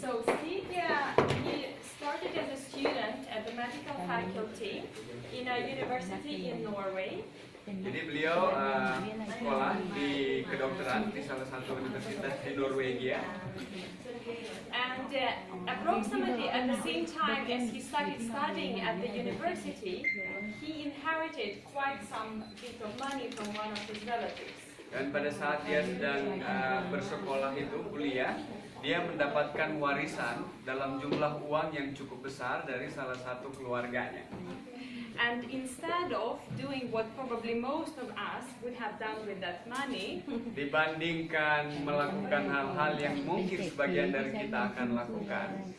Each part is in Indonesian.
So Stig, he started as a student at the medical faculty in a university in Norway. Jadi beliau sekolah di kedokteran di salah satu universitas di Norwegia. And approximately at the same time as he started studying at the university, he inherited quite some bit of money from one of his relatives. Dan pada saat dia sedang bersekolah itu kuliah, dia mendapatkan warisan dalam jumlah uang yang cukup besar dari salah satu keluarganya. And instead of doing what probably most of us would have done with that money, dibandingkan melakukan hal-hal yang mungkin sebagian dari kita akan lakukan,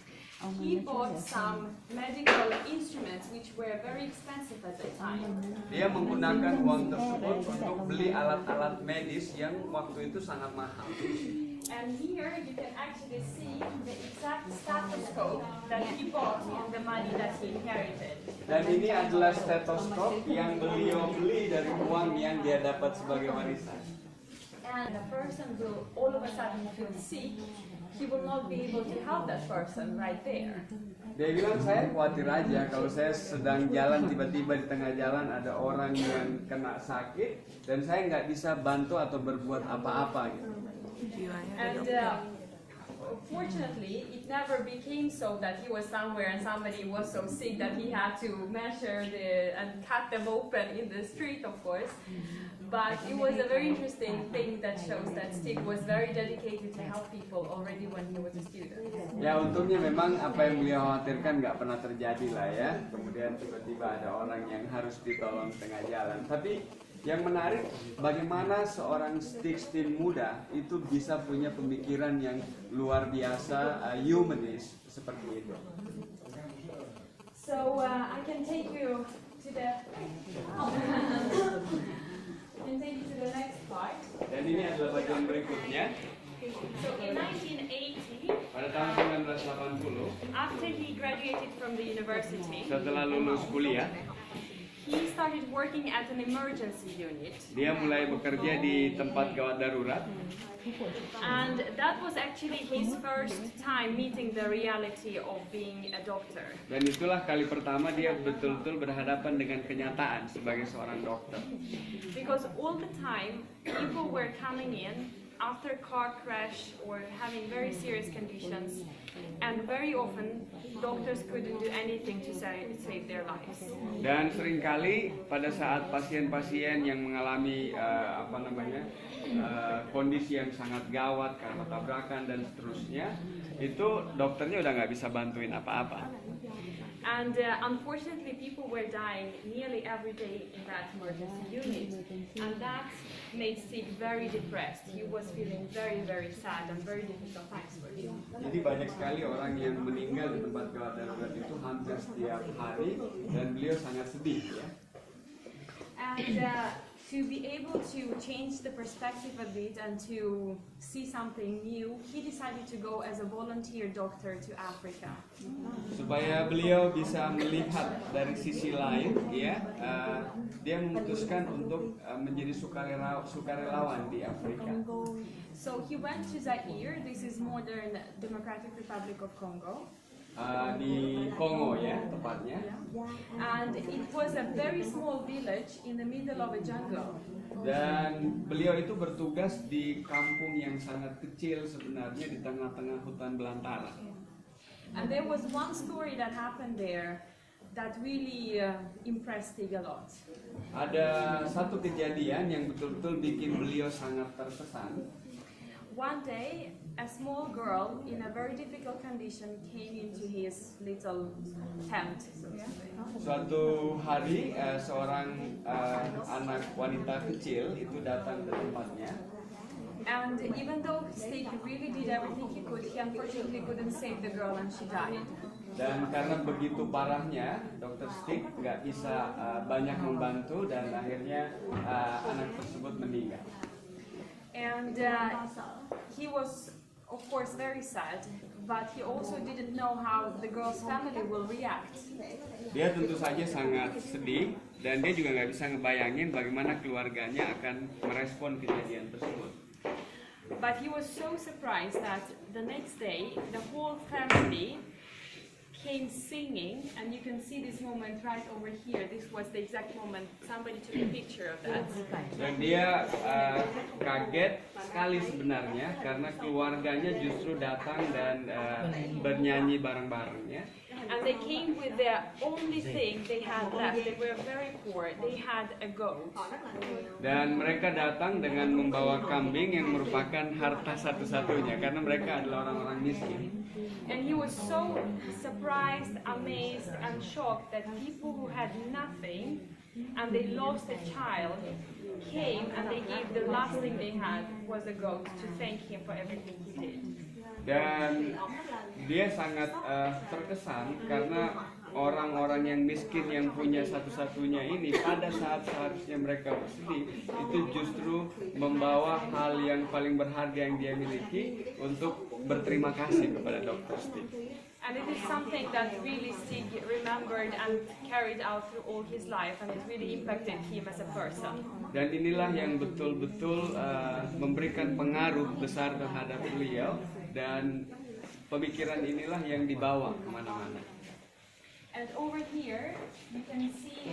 he bought some medical instruments which were very expensive at the time. Dia menggunakan uang tersebut untuk beli alat-alat medis yang waktu itu sangat mahal. And here you can actually see the exact stethoscope that he bought on the money that he inherited. Dan ini adalah stetoskop yang beliau beli dari uang yang dia dapat sebagai warisan. And a person will all of a sudden feel sick, he will not be able to help that person right there. Dia bilang, saya khawatir aja kalau saya sedang jalan, tiba-tiba di tengah jalan ada orang yang kena sakit dan saya nggak bisa bantu atau berbuat apa-apa gitu. And fortunately, it never became so that he was somewhere and somebody was so sick that he had to measure and cut them open in the street, of course. But it was a very interesting thing that shows that Stig was very dedicated to help people already when he was a student. Ya, untungnya memang apa yang beliau khawatirkan nggak pernah terjadi lah ya. Kemudian tiba-tiba ada orang yang harus ditolong tengah jalan. Tapi yang menarik, bagaimana seorang Steen muda itu bisa punya pemikiran yang luar biasa, humanis seperti itu. So I can take you to the next part. Dan ini adalah bagian berikutnya. So in 1980, Pada tahun 1980, after he graduated from the university, setelah lulus kuliah, he started working at an emergency unit. dia mulai bekerja di tempat gawat darurat. And that was actually his first time meeting the reality of being a doctor. Dan itulah kali pertama dia betul-betul berhadapan dengan kenyataan sebagai seorang dokter. Because all the time, people were coming in after car crash or having very serious conditions, and very often doctors couldn't do anything to save their lives. Dan seringkali pada saat pasien-pasien yang mengalami kondisi yang sangat gawat karena tabrakan dan seterusnya, itu dokternya udah nggak bisa bantuin apa-apa. And unfortunately, people were dying nearly every day in that emergency unit, and that made Stig very depressed. He was feeling very, very sad and very difficult times for him. Jadi banyak sekali orang yang meninggal di tempat gawat darurat itu hampir setiap hari, dan beliau sangat sedih ya. And to be able to change the perspective a bit and to see something new, he decided to go as a volunteer doctor to Africa. Supaya beliau bisa melihat dari sisi lain, ya, dia memutuskan untuk menjadi sukarelawan di Afrika. So he went to Zaire. This is modern Democratic Republic of Congo. Di Kongo ya tepatnya. And it was a very small village in the middle of a jungle. Dan beliau itu bertugas di kampung yang sangat kecil sebenarnya di tengah-tengah hutan belantara. And there was one story that happened there that really impressed Stig a lot. Ada satu kejadian yang betul-betul bikin beliau sangat terkesan. One day, a small girl in a very difficult condition came into his little tent. Suatu hari, seorang anak wanita kecil itu datang ke tempatnya. And even though Stig really did everything he could, he unfortunately couldn't save the girl and she died. Dan karena begitu parahnya, Dr. Stig nggak bisa banyak membantu dan akhirnya anak tersebut meninggal. And he was, of course, very sad, but he also didn't know how the girl's family will react. Dia tentu saja sangat sedih dan dia juga nggak bisa ngebayangin bagaimana keluarganya akan merespon kejadian tersebut. But he was so surprised that the next day the whole family came singing, and you can see this moment right over here. This was the exact moment. Somebody took a picture of that. Dan dia kaget sekali sebenarnya karena keluarganya justru datang dan bernyanyi bareng-bareng ya. And they came with the only thing they had left. They were very poor. They had a goat. Dan mereka datang dengan membawa kambing yang merupakan harta satu-satunya karena mereka adalah orang-orang miskin. And he was so surprised, amazed, and shocked that people who had nothing and they lost a child came and they gave the last thing they had was a goat to thank him for everything he did. Dan dia sangat terkesan karena orang-orang yang miskin yang punya satu-satunya ini pada saat seharusnya mereka bersedih itu justru membawa hal yang paling berharga yang dia miliki untuk berterima kasih kepada Dr. Stig. And it is something that really Stig remembered and carried out through all his life, and it really impacted him as a person. Dan inilah yang betul-betul memberikan pengaruh besar terhadap beliau, dan pemikiran inilah yang dibawa kemana-mana. And over here you can see